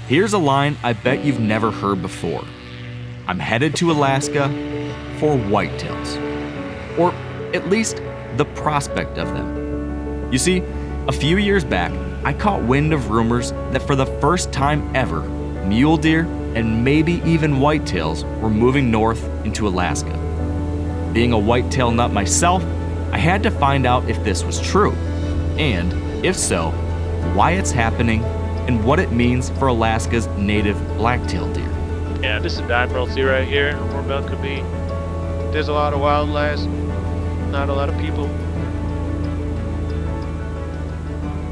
Here's a line I bet you've never heard before. I'm headed to Alaska for whitetails. Or at least the prospect of them. You see, a few years back, I caught wind of rumors that for the first time ever, mule deer and maybe even whitetails were moving north into Alaska. Being a whitetail nut myself, I had to find out if this was true, and if so, why it's happening and what it means for Alaska's native blacktail deer. Yeah, this is a diamond sea right here, where Mel could be. There's a lot of wildlife, not a lot of people.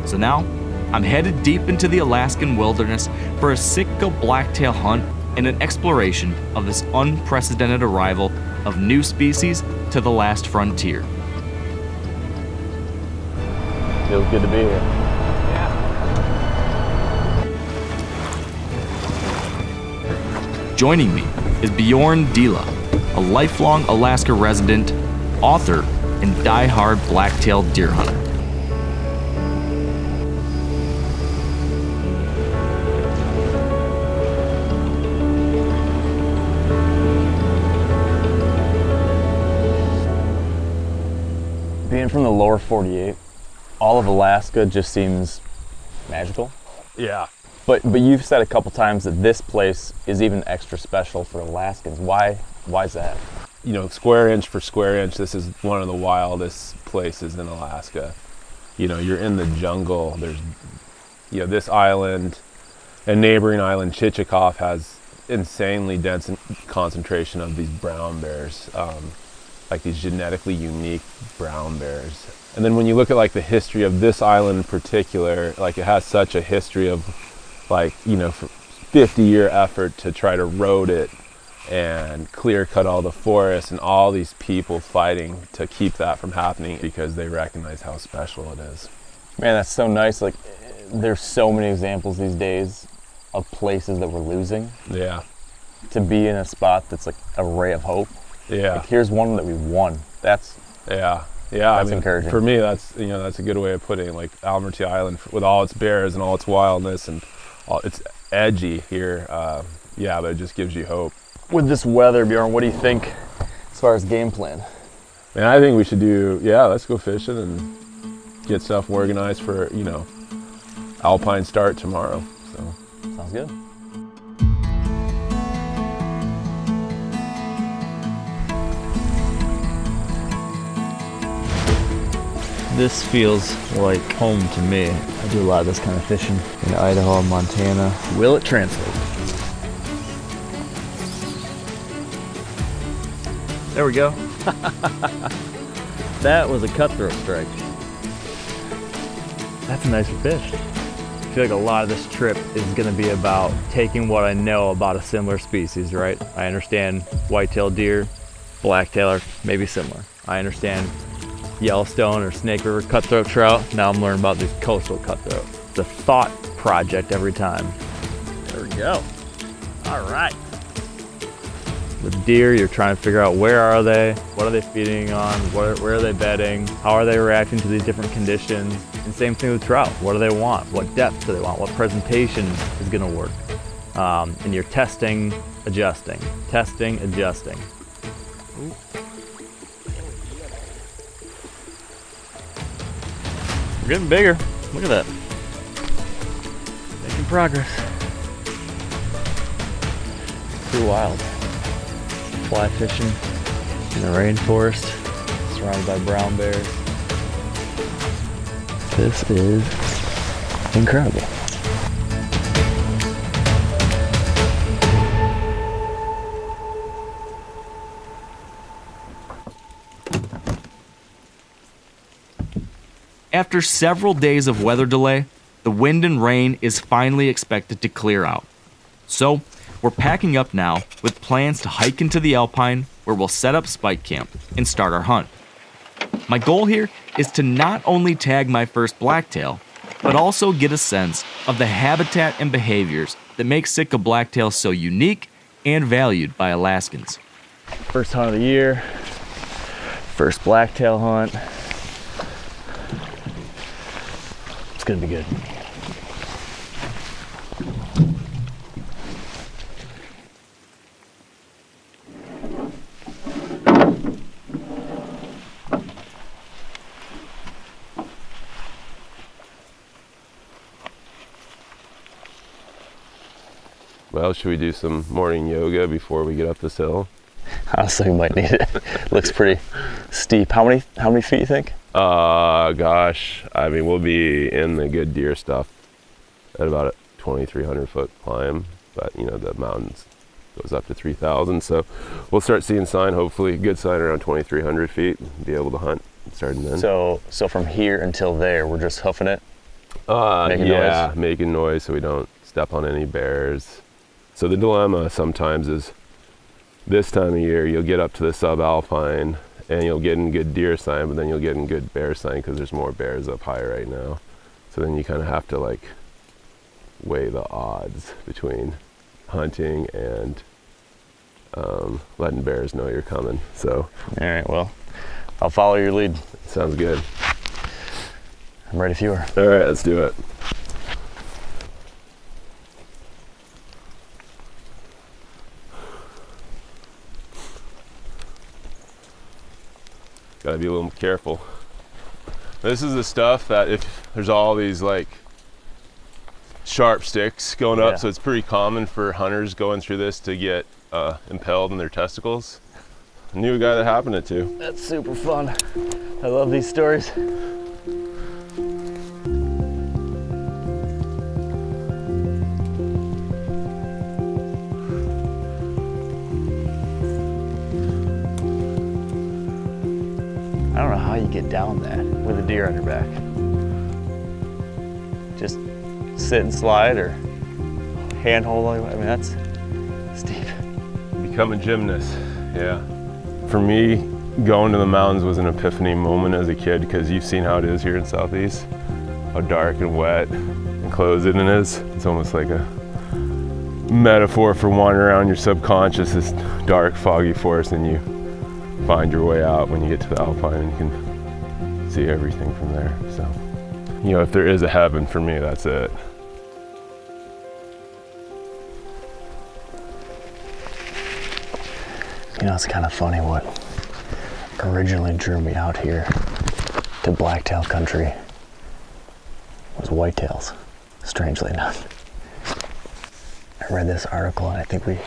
So now, I'm headed deep into the Alaskan wilderness for a Sitka blacktail hunt and an exploration of this unprecedented arrival of new species to the last frontier. Feels good to be here. Joining me is Bjorn Dihle, a lifelong Alaska resident, author, and die-hard blacktail deer hunter. Being from the lower 48, all of Alaska just seems magical. Yeah. But you've said a couple times that this place is even extra special for Alaskans. Why is that? You know, square inch for square inch, this is one of the wildest places in Alaska. You know, you're in the jungle. There's, you know, this island and neighboring island, Chichikov, has insanely dense concentration of these brown bears, like these genetically unique brown bears. And then when you look at like the history of this island in particular, like it has such a history of like, you know, 50-year effort to try to road it and clear cut all the forests, and all these people fighting to keep that from happening because they recognize how special it is. Man, that's so nice. Like, there's so many examples these days of places that we're losing. Yeah. To be in a spot that's like a ray of hope. Yeah. Like, here's one that we won. That's that's encouraging. For me, that's a good way of putting it. Like Alberti Island, with all its bears and all its wildness and all, it's edgy here. But it just gives you hope. With this weather, Bjorn, what do you think as far as game plan? And I think we should let's go fishing and get stuff organized for, you know, alpine start tomorrow. So sounds good. This feels like home to me. I do a lot of this kind of fishing in Idaho and Montana. Will it translate? There we go. That was a cutthroat strike. That's a nicer fish. I feel like a lot of this trip is going to be about taking what I know about a similar species, right? I understand white-tailed deer, blacktail are maybe similar. I understand Yellowstone or Snake River cutthroat trout. Now I'm learning about these coastal cutthroat. It's a thought project every time. There we go. All right. With deer, you're trying to figure out where are they, what are they feeding on, where are they bedding, how are they reacting to these different conditions. And same thing with trout. What do they want? What depth do they want? What presentation is going to work? And you're testing, adjusting, testing, adjusting. Ooh. We're getting bigger. Look at that. Making progress. Too wild. Fly fishing in the rainforest, surrounded by brown bears. This is incredible. After several days of weather delay, the wind and rain is finally expected to clear out. So, we're packing up now with plans to hike into the alpine, where we'll set up spike camp and start our hunt. My goal here is to not only tag my first blacktail, but also get a sense of the habitat and behaviors that make Sitka blacktail so unique and valued by Alaskans. First hunt of the year, first blacktail hunt. It's gonna be good. Well, should we do some morning yoga before we get up this hill? Honestly, we might need it. Looks pretty steep. How many feet you think? Gosh, I mean, we'll be in the good deer stuff at about a 2,300 foot climb, but you know, the mountains goes up to 3,000. So we'll start seeing sign, hopefully good sign around 2,300 feet, be able to hunt starting then. So from here until there, we're just hoofing it? Making noise so we don't step on any bears. So the dilemma sometimes is this time of year, you'll get up to the subalpine and you'll get in good deer sign, but then you'll get in good bear sign because there's more bears up high right now. So then you kind of have to like weigh the odds between hunting and letting bears know you're coming. So, all right, well, I'll follow your lead. Sounds good. I'm ready if you are. All right, let's do it. Gotta be a little careful. This is the stuff that if there's all these like sharp sticks going up, so it's pretty common for hunters going through this to get impaled in their testicles. I knew a guy that happened it to. That's super fun. I love these stories. I don't know how you get down that with a deer on your back. Just sit and slide or handhold. I mean, that's steep. Become a gymnast, yeah. For me, going to the mountains was an epiphany moment as a kid because you've seen how it is here in Southeast, how dark and wet and closed it is. It's almost like a metaphor for wandering around your subconscious, this dark, foggy forest, and you find your way out when you get to the alpine and you can see everything from there. So, you know, if there is a heaven for me, that's it. You know, it's kind of funny what originally drew me out here to blacktail country was whitetails, strangely enough. I read this article and I think maybe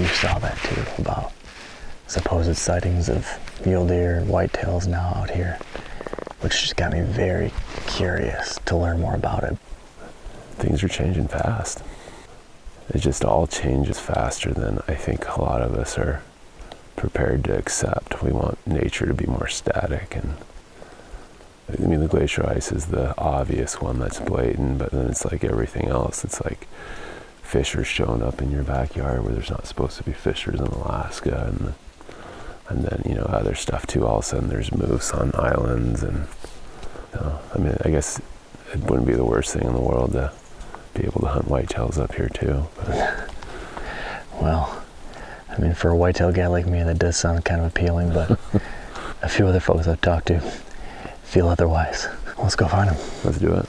you saw that too, about supposed sightings of mule deer and whitetails now out here, which just got me very curious to learn more about it. Things are changing fast. It just all changes faster than I think a lot of us are prepared to accept. We want nature to be more static, and I mean, the glacier ice is the obvious one that's blatant, but then it's like everything else. It's like fishers showing up in your backyard where there's not supposed to be fishers in Alaska, and then, you know, other stuff too. All of a sudden there's moose on islands, and I mean, I guess it wouldn't be the worst thing in the world to be able to hunt whitetails up here too. But. Well, I mean, for a whitetail guy like me, that does sound kind of appealing, but a few other folks I've talked to feel otherwise. Let's go find them. Let's do it.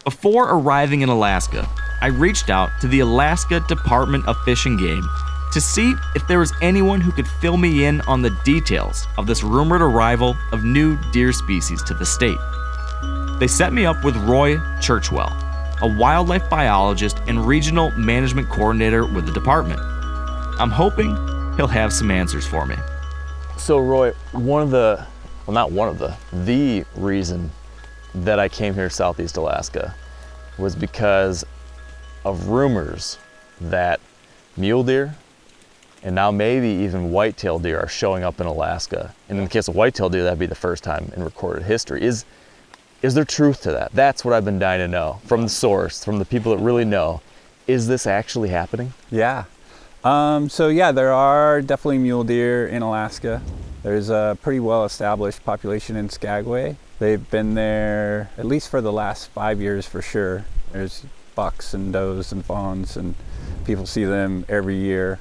Before arriving in Alaska, I reached out to the Alaska Department of Fish and Game to see if there was anyone who could fill me in on the details of this rumored arrival of new deer species to the state. They set me up with Roy Churchwell, a wildlife biologist and regional management coordinator with the department. I'm hoping he'll have some answers for me. So Roy, the reason that I came here to Southeast Alaska was because of rumors that mule deer and now maybe even whitetail deer are showing up in Alaska. And in the case of whitetail deer, that'd be the first time in recorded history. Is there truth to that? That's what I've been dying to know from the source, from the people that really know. Is this actually happening? Yeah. So yeah, there are definitely mule deer in Alaska. There's a pretty well-established population in Skagway. They've been there at least for the last 5 years for sure. There's bucks and does and fawns, and people see them every year.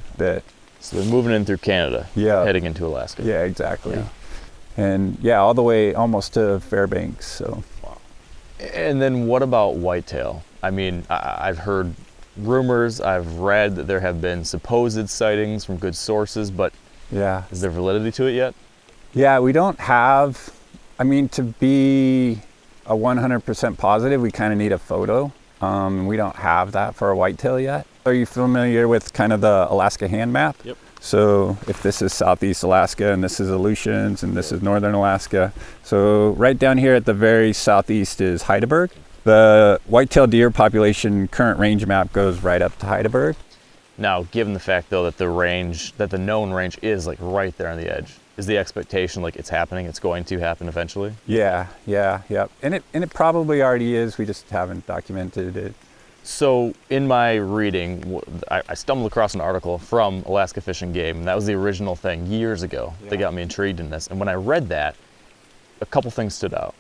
So they're moving in through Canada, heading into Alaska. Yeah, exactly. Yeah. And yeah, all the way almost to Fairbanks. So. Wow. And then what about whitetail? I mean, I've heard rumors, I've read that there have been supposed sightings from good sources, but yeah, is there validity to it yet? Yeah, we don't have, I mean, to be a 100% positive, we kind of need a photo. We don't have that for a whitetail yet. Are you familiar with kind of the Alaska hand map? Yep. So if this is Southeast Alaska and this is Aleutians and this is Northern Alaska. So right down here at the very southeast is Heidelberg. The whitetail deer population current range map goes right up to Heidelberg. Now, given the fact though that the known range is like right there on the edge, is the expectation like it's happening, it's going to happen eventually? Yeah. And it probably already is, we just haven't documented it. So in my reading, I stumbled across an article from Alaska Fish and Game, and that was the original thing years ago that got me intrigued in this. And when I read that, a couple things stood out.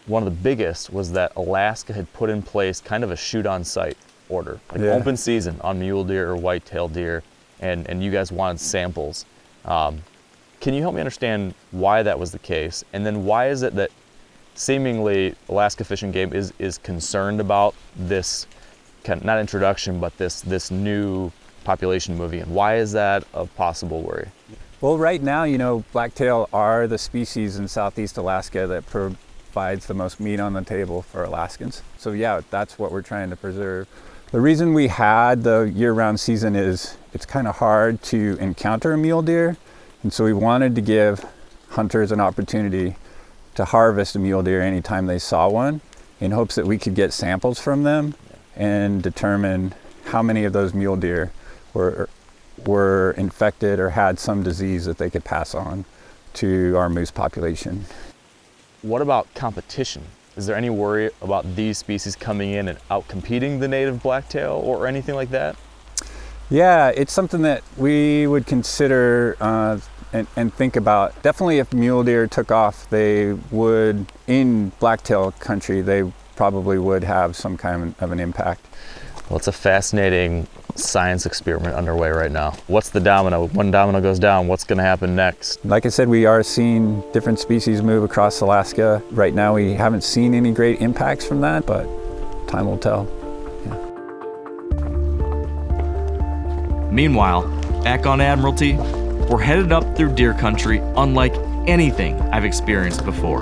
One of the biggest was that Alaska had put in place kind of a shoot on sight order, like open season on mule deer or white-tailed deer, and you guys wanted samples. Can you help me understand why that was the case? And then why is it that seemingly Alaska Fish and Game is concerned about this kind of, not introduction, but this new population moving in? Why is that a possible worry? Well, right now, blacktail are the species in Southeast Alaska that provides the most meat on the table for Alaskans. So yeah, that's what we're trying to preserve. The reason we had the year-round season is it's kind of hard to encounter a mule deer. And so we wanted to give hunters an opportunity to harvest a mule deer anytime they saw one, in hopes that we could get samples from them and determine how many of those mule deer were infected or had some disease that they could pass on to our moose population. What about competition? Is there any worry about these species coming in and outcompeting the native blacktail or anything like that? Yeah, it's something that we would consider and think about. Definitely if mule deer took off, they would, in blacktail country, they probably would have some kind of an impact. Well, it's a fascinating science experiment underway right now. What's the domino? One domino goes down, what's going to happen next? Like I said, we are seeing different species move across Alaska. Right now we haven't seen any great impacts from that, but time will tell. Meanwhile, back on Admiralty, we're headed up through deer country unlike anything I've experienced before.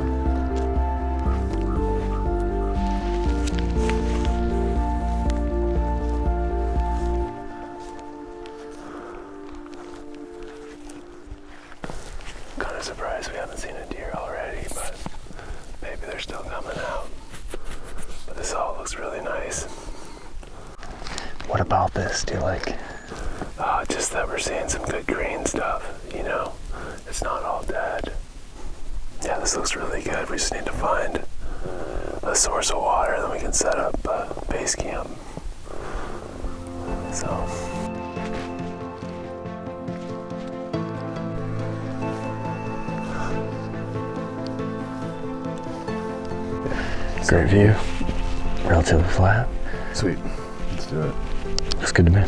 Kind of surprised we haven't seen a deer already, but maybe they're still coming out. But this all looks really nice. What about this do you like? Just that we're seeing some good green stuff, It's not all dead. Yeah, this looks really good. We just need to find a source of water, then we can set up base camp. So. Great view. Relatively flat. Sweet. Let's do it. Looks good to me.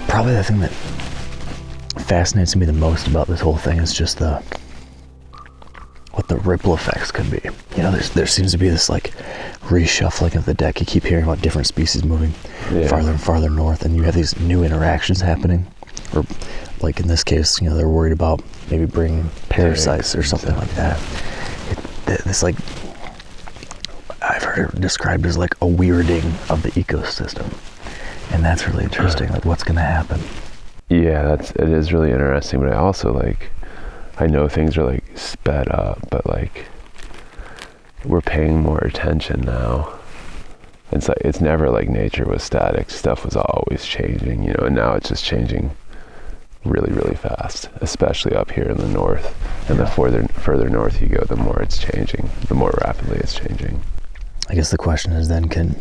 Probably the thing that fascinates me the most about this whole thing is just what the ripple effects could be. There seems to be this like reshuffling of the deck. You keep hearing about different species moving farther and farther north, and you have these new interactions happening. Or like in this case, they're worried about maybe bringing parasites or something like that. This like, I've heard it described as like a weirding of the ecosystem. And that's really interesting, like what's gonna happen. Yeah, it is really interesting, but I also I know things are like sped up, but like we're paying more attention now. It's never like nature was static. Stuff was always changing, and now it's just changing really, really fast, especially up here in the north. And the further north you go, the more it's changing, the more rapidly it's changing. I guess the question is then, can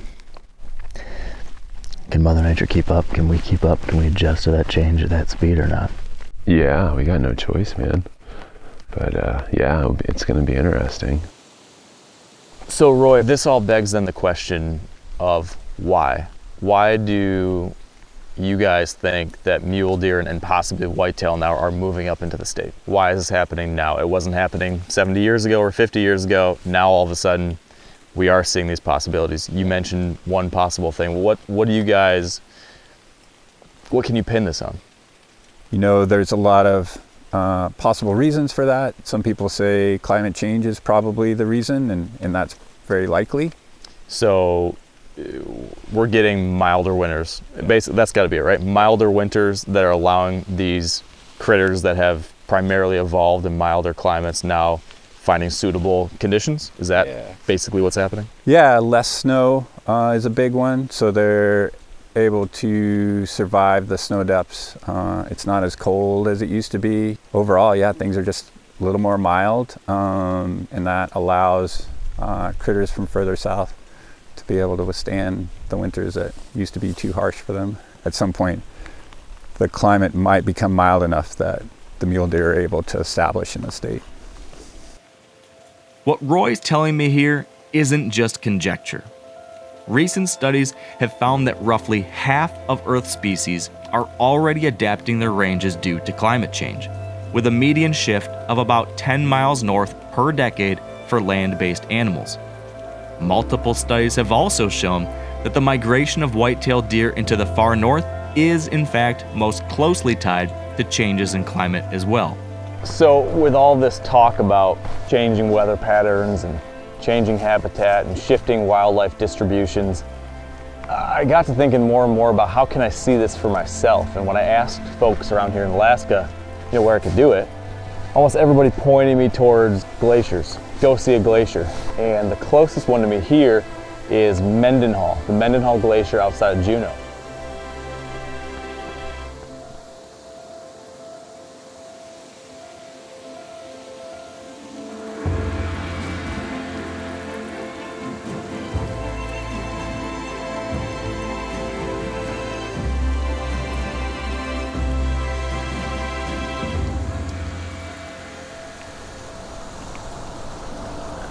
Mother Nature keep up? Can we keep up? Can we adjust to that change at that speed or not? Yeah, we got no choice, man. But yeah, it's going to be interesting. So Roy, this all begs then the question of why? Why do you guys think that mule deer and possibly whitetail now are moving up into the state? Why is this happening now? It wasn't happening 70 years ago or 50 years ago. Now all of a sudden we are seeing these possibilities. You mentioned one possible thing. What do you guys, what can you pin this on? You know, there's a lot of possible reasons for that. Some people say climate change is probably the reason, and that's very likely. So we're getting milder winters. Basically, that's got to be it, right? Milder winters that are allowing these critters that have primarily evolved in milder climates now finding suitable conditions. Is that basically what's happening? Yeah, less snow is a big one. So they're able to survive the snow depths. It's not as cold as it used to be. Overall, yeah, things are just a little more mild, and that allows critters from further south to be able to withstand the winters that used to be too harsh for them. At some point, the climate might become mild enough that the mule deer are able to establish in the state. What Roy's telling me here isn't just conjecture. Recent studies have found that roughly half of Earth's species are already adapting their ranges due to climate change, with a median shift of about 10 miles north per decade for land-based animals. Multiple studies have also shown that the migration of white-tailed deer into the far north is, in fact, most closely tied to changes in climate as well. So with all this talk about changing weather patterns and changing habitat and shifting wildlife distributions, I got to thinking more and more about how can I see this for myself. And when I asked folks around here in Alaska, you know, where I could do it, almost everybody pointed me towards glaciers. Go see a glacier. And the closest one to me here is Mendenhall, the Mendenhall Glacier outside of Juneau.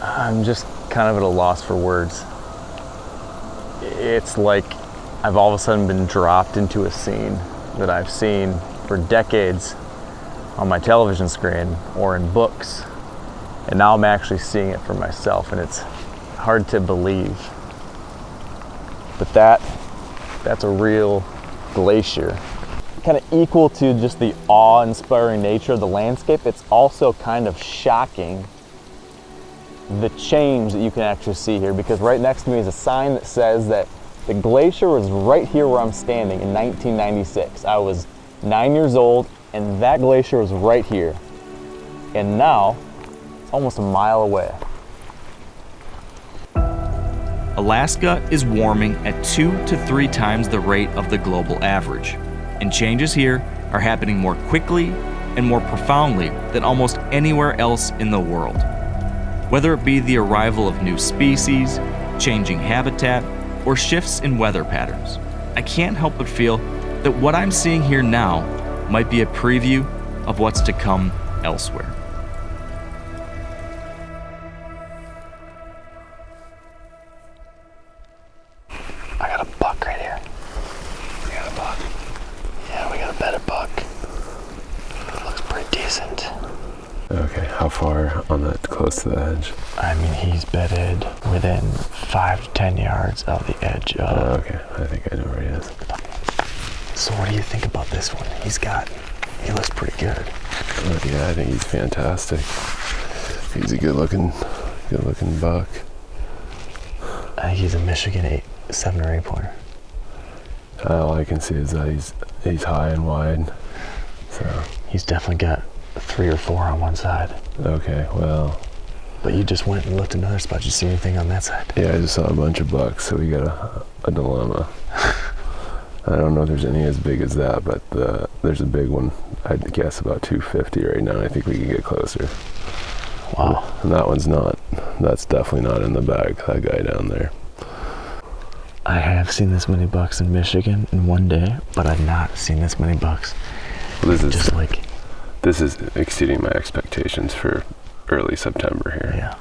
I'm just kind of at a loss for words. It's like I've all of a sudden been dropped into a scene that I've seen for decades on my television screen or in books. And now I'm actually seeing it for myself, and it's hard to believe. But that's a real glacier. Kind of equal to just the awe-inspiring nature of the landscape, it's also kind of shocking the change that you can actually see here, because right next to me is a sign that says that the glacier was right here where I'm standing in 1996. I was 9 years old and that glacier was right here. And now it's almost a mile away. Alaska is warming at 2 to 3 times the rate of the global average, and changes here are happening more quickly and more profoundly than almost anywhere else in the world. Whether it be the arrival of new species, changing habitat, or shifts in weather patterns, I can't help but feel that what I'm seeing here now might be a preview of what's to come elsewhere. I got a buck right here. We got a buck. Yeah, we got a bedded buck. Looks pretty decent. Okay, how far on that, close to the edge? I mean, he's bedded within 5 to 10 yards of the edge of... Okay, I think I know where he is. So what do you think about this one? He looks pretty good. Yeah, I think he's fantastic. He's a good looking buck. I think he's a Michigan 7 or 8 pointer. All I can see is that he's high and wide. So He's definitely got 3 or 4 on one side. okay, well, But you just went and looked another spot. Did you see anything on that side? yeah, I just saw a bunch of bucks, so we got a dilemma. I don't know if there's any as big as that, but there's a big one. I'd guess about 250 right now. I think we can get closer. Wow. And that one's not. That's definitely not in the bag. That guy down there. I have seen this many bucks in Michigan in one day, but I've not seen this many bucks. This is exceeding my expectations for early September here. Yeah.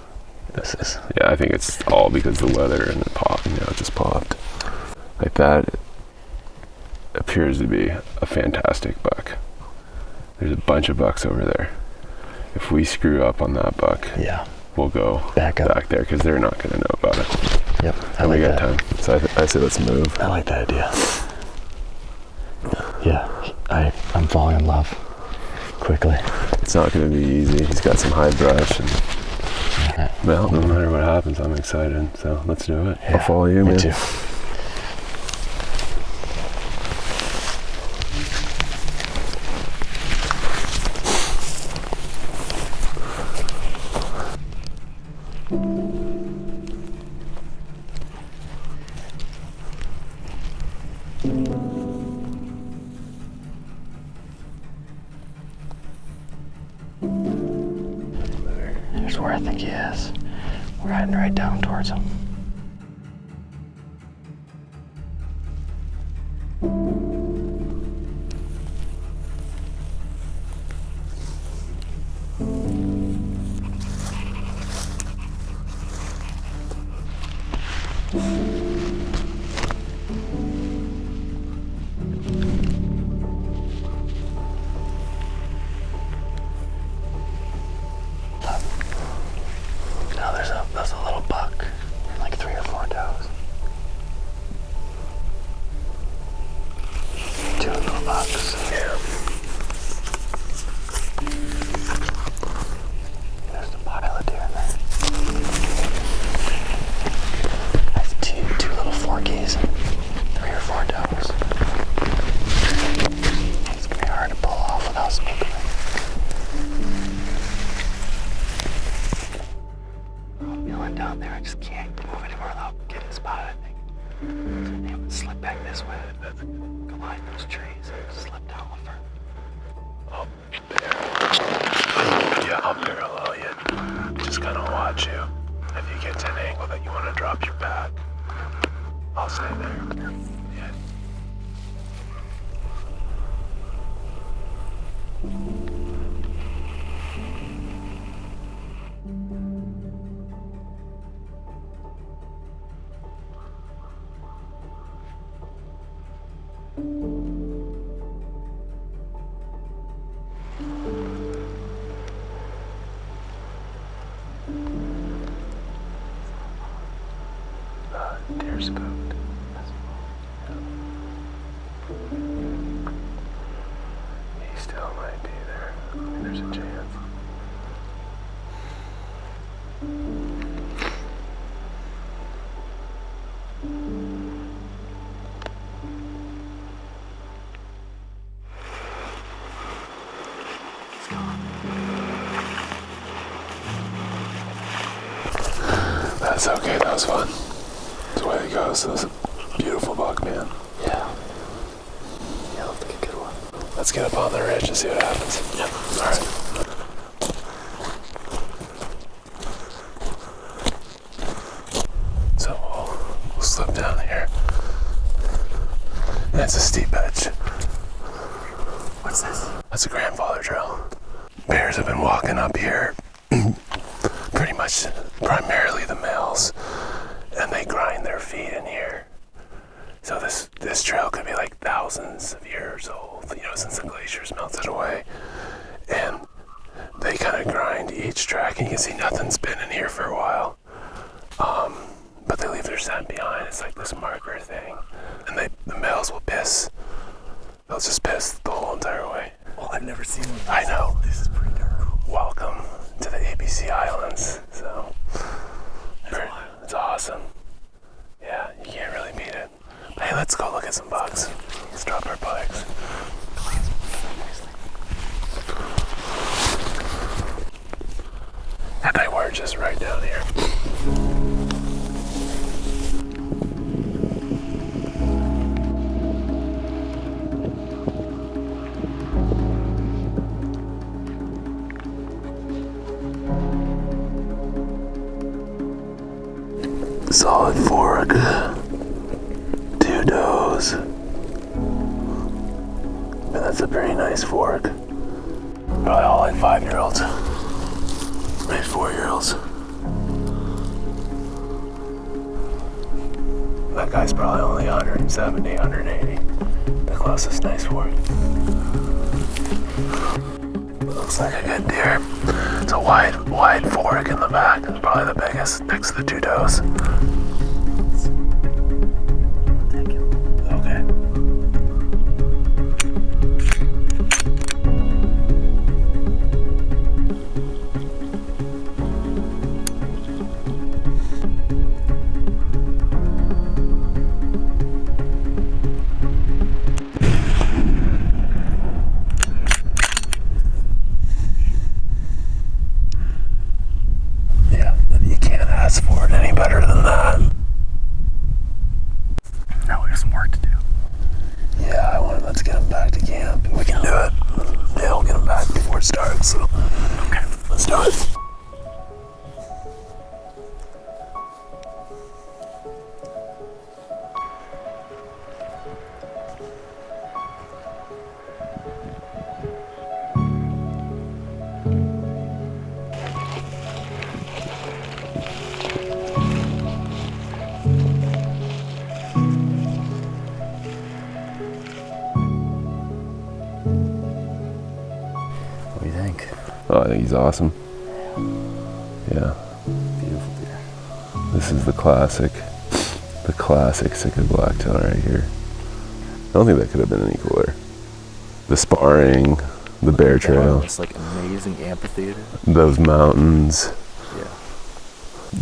This is. Yeah, I think it's all because of the weather and it popped. It just popped like that. appears to be a fantastic buck. There's a bunch of bucks over there. If we screw up on that buck, Yeah. we'll go Back up. there because they're not going to know about it. Yep. I And we like got that. time. So I say let's move. I like that idea. Yeah. I'm falling in love quickly. It's not going to be easy. He's got some high brush. And, well, no matter what happens, I'm excited. So let's do it. Yeah, I'll follow you, me man. too. Here's where I think he is. We're heading right down towards him. Now there's a little buck, like 3 or 4 does. 2 little bucks. Yeah. There's a pile of deer in there. I have two little forkies and 3 or 4 does. It's gonna be hard to pull off without spooking them. I went down there. I just can't move anymore without getting spotted, I think. So I think slip back this way. Go behind those trees and slip down a little further. Yeah, I'll parallel you. Just kind of watch you. If you get to an angle that you want to drop your back, I'll stay there. Yeah. Deer spooked. He still might be there. I mean, there's a chance. That's okay, that was fun. That's the way it goes. That was a beautiful buck, man. Yeah. Yeah, looks like a good one. Let's get up on the ridge and see what happens. Yep. Alright. So we'll slip down here. And it's a steep edge. What's this? That's a grandfather trail. Bears have been walking up here pretty much primarily the males, and they grind their feet in here. So this trail could be like thousands of years old, since the glaciers melted away. And they kind of grind each track, and you can see nothing's been in here for a while. But they leave their scent behind. It's like this marker thing. And the males will piss. They'll just piss the whole entire way. Oh, I've never seen one of these. I know. This is pretty darn cool. Welcome to the ABC Islands. So it's awesome. Yeah, you can't really beat it. But hey, let's go look at some bugs. Let's drop our bikes. And they were just right down here. Solid fork, 2 does. And that's a pretty nice fork. Probably all like 5-year-olds, maybe 4-year-olds. That guy's probably only 170, 180. The close is nice for it. Looks like a good deer. It's a wide fork in the back. It's probably the biggest next to the two toes. Okay. For it any better than that. Now we have some work to do. Yeah, let's get him back to camp. We can do it. Yeah, we'll get him back before it starts. So, okay, let's do it. What do you think? Oh, I think he's awesome. Yeah. Beautiful deer. This is the classic Sitka blacktail right here. I don't think that could have been any cooler. The sparring, the bear trail, It's like amazing amphitheater. those mountains. Yeah.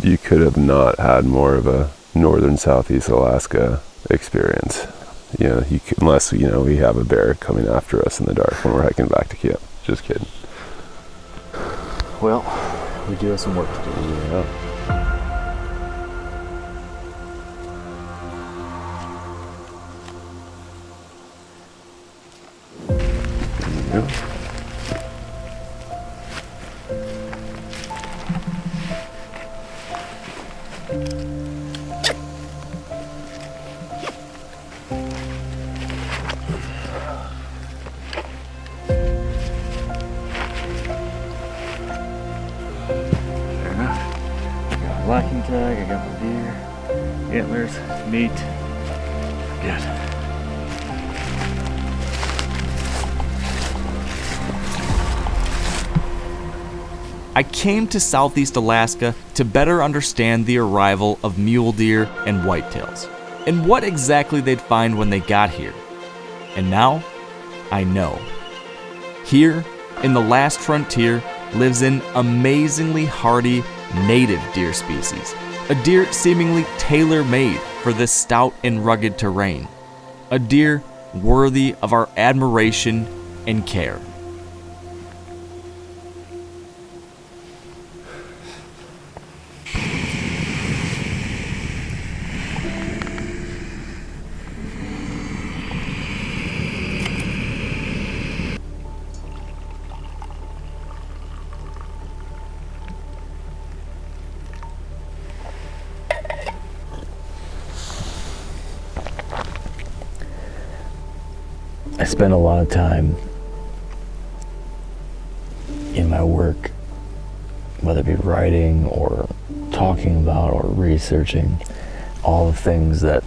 You could have not had more of a northern southeast Alaska experience. Unless we have a bear coming after us in the dark when we're hiking back to camp. Just kidding. Well, we do have some work to do. Yeah. There you go. Blacking tag, I got my deer, antlers, meat. Good. I came to Southeast Alaska to better understand the arrival of mule deer and whitetails, and what exactly they'd find when they got here. And now, I know. Here, in the last frontier, lives an amazingly hardy native deer species, a deer seemingly tailor-made for this stout and rugged terrain, a deer worthy of our admiration and care. I spend a lot of time in my work, whether it be writing or talking about or researching all the things that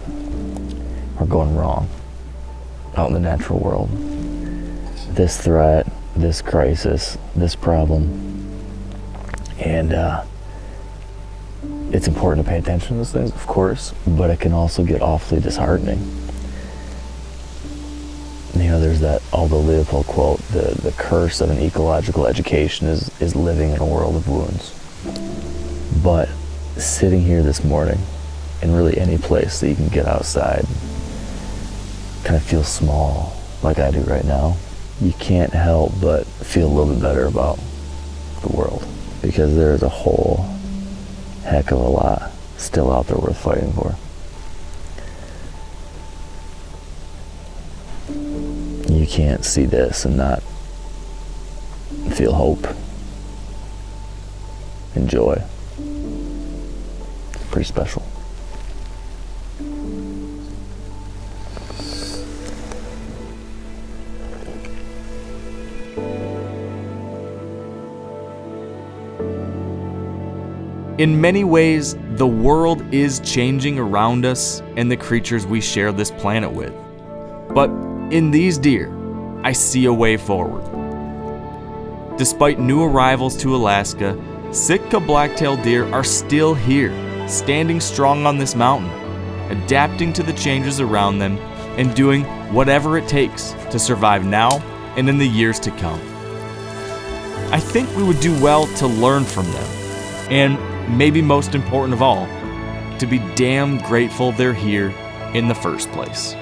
are going wrong out in the natural world. This threat, this crisis, this problem. And it's important to pay attention to those things, of course, but it can also get awfully disheartening. There's that Aldo Leopold quote, the curse of an ecological education is living in a world of wounds. But sitting here this morning, in really any place that you can get outside, kind of feel small, like I do right now, you can't help but feel a little bit better about the world, because there's a whole heck of a lot still out there worth fighting for. You can't see this and not feel hope and joy. It's pretty special. In many ways, the world is changing around us and the creatures we share this planet with. But In these deer, I see a way forward. Despite new arrivals to Alaska, Sitka blacktail deer are still here, standing strong on this mountain, adapting to the changes around them and doing whatever it takes to survive now and in the years to come. I think we would do well to learn from them, and maybe most important of all, to be damn grateful they're here in the first place.